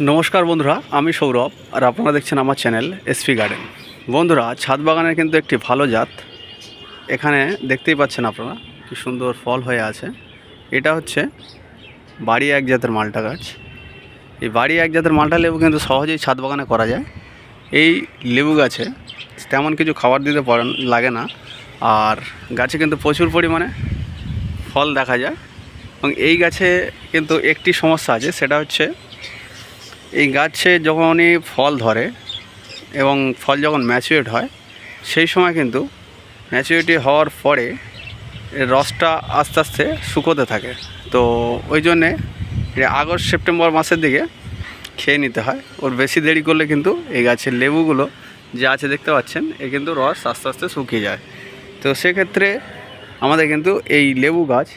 নমস্কার বন্ধুরা, আমি সৌরভ আর আপনারা দেখছেন আমার চ্যানেল এসপি গার্ডেন। বন্ধুরা, ছাদ বাগানের কিন্তু একটি ভালো জাত এখানে দেখতেই পাচ্ছেন আপনারা, কি সুন্দর ফল হয়ে আছে। এটা হচ্ছে বাড়ি এক জাতের মালটা গাছ। এই বাড়ি এক জাতের মালটা লেবু কিন্তু সহজেই ছাদ বাগানে করা যায়। এই লেবু গাছে তেমন কিছু খাবার দিতে লাগে না, আর গাছে কিন্তু প্রচুর পরিমাণে ফল দেখা যায়। এবং এই গাছে কিন্তু একটি সমস্যা আছে, সেটা হচ্ছে এই গাছে যখনই ফল ধরে এবং ফল যখন ম্যাচুরেট হয়, সেই সময় কিন্তু ম্যাচুরিটি হওয়ার পরে এর রসটা আস্তে আস্তে শুকোতে থাকে। তো ওই জন্যে আগস্ট সেপ্টেম্বর মাসের দিকে খেয়ে নিতে হয়। ওর বেশি দেরি করলে কিন্তু এই গাছের লেবুগুলো যে আছে দেখতে পাচ্ছেন, এ কিন্তু রস আস্তে আস্তে শুকিয়ে যায়। তো সেক্ষেত্রে আমাদের কিন্তু এই লেবু গাছ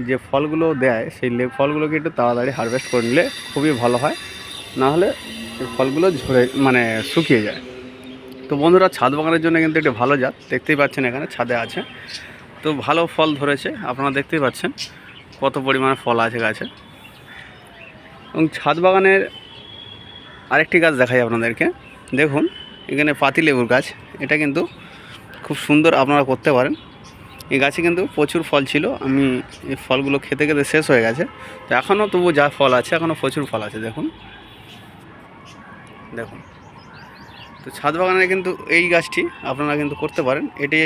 যে ফলগুলো দেয়, সেই ফলগুলোকে একটু তাড়াতাড়ি হারভেস্ট করে নিলে খুবই ভালো হয়, না হলে এই ফলগুলো ঝরে শুকিয়ে যায়। তো বন্ধুরা, ছাদ বাগানের জন্য কিন্তু একটি ভালো জাত, দেখতেই পাচ্ছেন এখানে ছাদে আছে। তো ভালো ফল ধরেছে, আপনারা দেখতেই পাচ্ছেন কত পরিমাণে ফল আছে গাছে। এবং ছাদ বাগানের আরেকটি গাছ দেখাই আপনাদেরকে। দেখুন, এখানে পাতিলেবুর গাছ। এটা কিন্তু খুব সুন্দর, আপনারা করতে পারেন। এই গাছে কিন্তু প্রচুর ফল ছিল, আমি এই ফলগুলো খেতে খেতে শেষ হয়ে গেছে। তো এখনও তবু যা ফল আছে, এখনও প্রচুর ফল আছে। দেখুন দেখুন তো ছাদ বাগানে কিন্তু এই গাছটি আপনারা কিন্তু করতে পারেন। এটি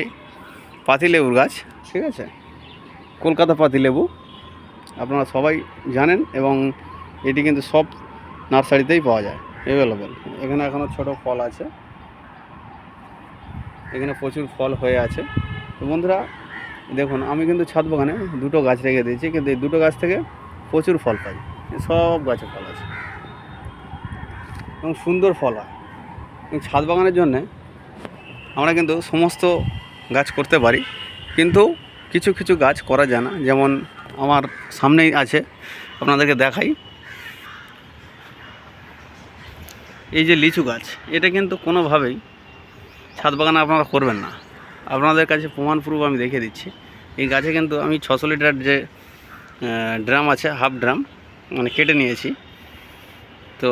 পাতিলেবুর গাছ, ঠিক আছে, কলকাতা পাতিলেবু আপনারা সবাই জানেন, এবং এটি কিন্তু সব নার্সারিতেই পাওয়া যায়, অ্যাভেলেবেল। এখানে এখনও ছোট ফল আছে, এখানে প্রচুর ফল হয়ে আছে। তো বন্ধুরা দেখুন, আমি কিন্তু ছাদ বাগানে দুটো গাছ রেখে দিয়েছি, কিন্তু এই দুটো গাছ থেকে প্রচুর ফল পাই। সব গাছে ফল আছে এবং সুন্দর ফল হয়। এবং ছাদ বাগানের জন্যে আমরা কিন্তু সমস্ত গাছ করতে পারি, কিন্তু কিছু কিছু গাছ করা যায় না। যেমন আমার সামনেই আছে, আপনাদেরকে দেখাই। এই যে লিচু গাছ, এটা কিন্তু কোনোভাবেই ছাদ বাগানে আপনারা করবেন না। আপনাদের কাছে প্রমাণপ্রুফ আমি দেখিয়ে দিচ্ছি। এই গাছে কিন্তু আমি 600 লিটার যে ড্রাম আছে, হাফ ড্রাম মানে কেটে নিয়েছি। তো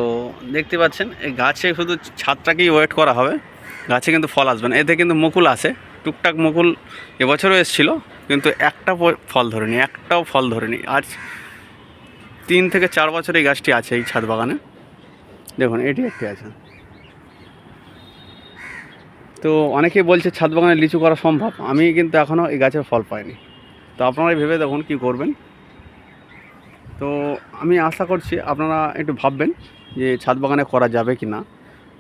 দেখতে পাচ্ছেন, এই গাছে শুধু ছাদটাকেই ওয়েট করা হবে, গাছে কিন্তু ফল আসবে না। এতে কিন্তু মুকুল আসে, টুকটাক মুকুল এবছরও এসেছিলো, কিন্তু একটাও ফল ধরেনি। আজ 3 থেকে 4 বছর এই গাছটি আছে এই ছাদ বাগানে। দেখুন, এটি একটি আছে। তো অনেকেই বলছে ছাদ বাগানে লিচু করা সম্ভব, আমি কিন্তু এখনও এই গাছের ফল পাইনি। তো আপনারাই ভেবে দেখুন কী করবেন। তো আমি আশা করছি আপনারা একটু ভাববেন যে ছাদ বাগানে করা যাবে কি না।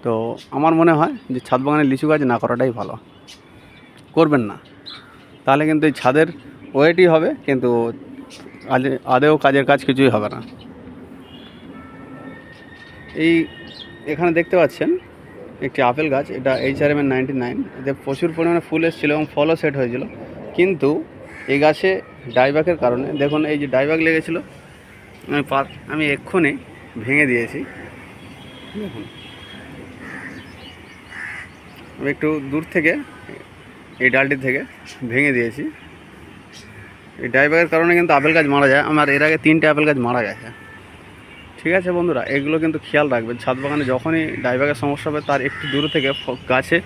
তো আমার মনে হয় যে ছাদ বাগানে লিচু গাছ না করাটাই ভালো, করবেন না। তাহলে কিন্তু এই ছাদের ওয়েটই হবে, কিন্তু আদেও কাজের কাজ কিছুই হবে না। এই এখানে দেখতে পাচ্ছেন একটি আপেল গাছ, এটা HRM 99। এতে প্রচুর পরিমাণে ফুল এসেছিলো এবং ফলও সেট হয়েছিল, কিন্তু এই গাছে ডাইব্যাকের কারণে, দেখুন এই যে ডাইব্যাক লেগেছিলো, আমি এক্ষুনি ভেঙে দিয়েছি। দেখুন, আমি একটু দূর থেকে এই ডালটি থেকে ভেঙে দিয়েছি। এই ডাইব্যাকের কারণে কিন্তু আপেল গাছ মারা যায়। আমার এর আগে 3টে আপেল গাছ মারা গেছে। ঠিক আছে বন্ধুরা, এগুলো কিন্তু খেয়াল রাখবেন। ছাদ বাগানে যখনই ডাইব্যাকের সমস্যা হবে, তার একটু দূর থেকে গাছে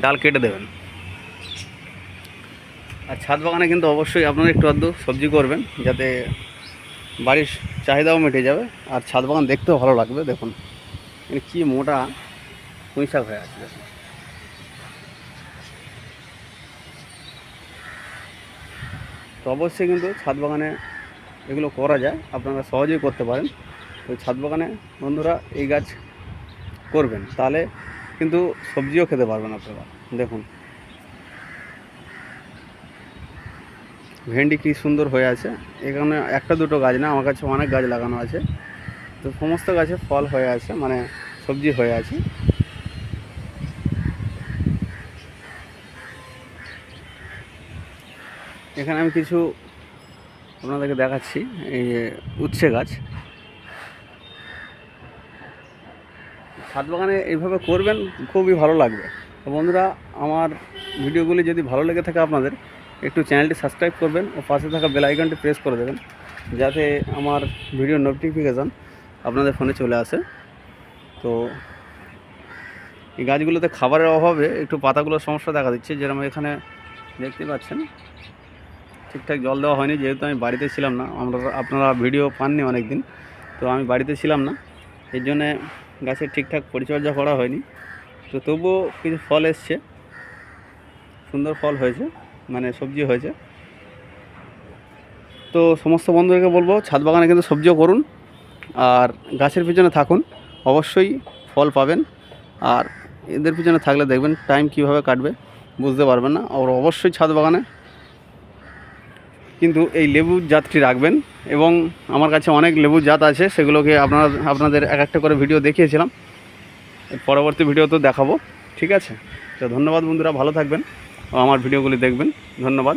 ডাল কেটে দেবেন। আর ছাদ বাগানে কিন্তু অবশ্যই আপনারা একটু আধটু সবজি করবেন, যাতে বাড়ির চাহিদাও মিটে যাবে আর ছাদ বাগান দেখতেও ভালো লাগবে। দেখুন কি মোটা পুঁই শাক হয়ে আছে। দেখুন, তো অবশ্যই কিন্তু ছাদ বাগানে এগুলো করা যায়, আপনারা সহজেই করতে পারেন। ওই ছাদ বাগানে বন্ধুরা এই গাছ করবেন, তাহলে কিন্তু সবজিও খেতে পারবেন আপনারা। দেখুন ভেন্ডি কী সুন্দর হয়ে আছে। এখানে একটা দুটো গাছ না, আমার কাছে অনেক গাছ লাগানো আছে। তো সমস্ত গাছে ফল হয়ে আছে, মানে সবজি হয়ে আছে। এখানে আমি কিছু আপনাদেরকে দেখাচ্ছি। এই যে উচ্ছে গাছ, ছাদ বাগানে এইভাবে করবেন, খুবই ভালো লাগবে। তো বন্ধুরা, আমার ভিডিওগুলি যদি ভালো লেগে থাকে আপনাদের, একটু চ্যানেলটি সাবস্ক্রাইব করবেন ও পাশে থাকা বেল আইকনটি প্রেস করে দেবেন, যাতে আমার ভিডিও নোটিফিকেশান আপনাদের ফোনে চলে আসে। তো এই গাছগুলোতে খাবারের অভাবে একটু পাতাগুলোর সমস্যা দেখা দিচ্ছে, যেরকম এখানে দেখতে পাচ্ছেন ঠিকঠাক জল দেওয়া হয়নি, যেহেতু আমি বাড়িতে ছিলাম না। আপনারা ভিডিও পাননি অনেক দিন, তো আমি বাড়িতে ছিলাম না, এর জন্যে গাছের ঠিকঠাক পরিচর্যা করা হয়নি। তো তবুও কিছু ফল এসছে, সুন্দর ফল হয়েছে, মানে সবজি হয়েছে। তো সমস্ত বন্ধুদেরকে বলবো ছাদ বাগানে কিন্তু সবজিও করুন আর গাছের পিছনে থাকুন, অবশ্যই ফল পাবেন। আর এদের পিছনে থাকলে দেখবেন টাইম কিভাবে কাটবে বুঝতে পারবেন না। আর অবশ্যই ছাদ বাগানে কিন্তু এই লেবুর জাতটি রাখবেন, এবং আমার কাছে অনেক লেবুর জাত আছে, সেগুলোকে আপনাদের এক একটা করে ভিডিও দেখিয়েছিলাম, পরবর্তী ভিডিওতেও দেখাবো। ঠিক আছে, তো ধন্যবাদ বন্ধুরা, ভালো থাকবেন ও আমার ভিডিওগুলি দেখবেন। ধন্যবাদ।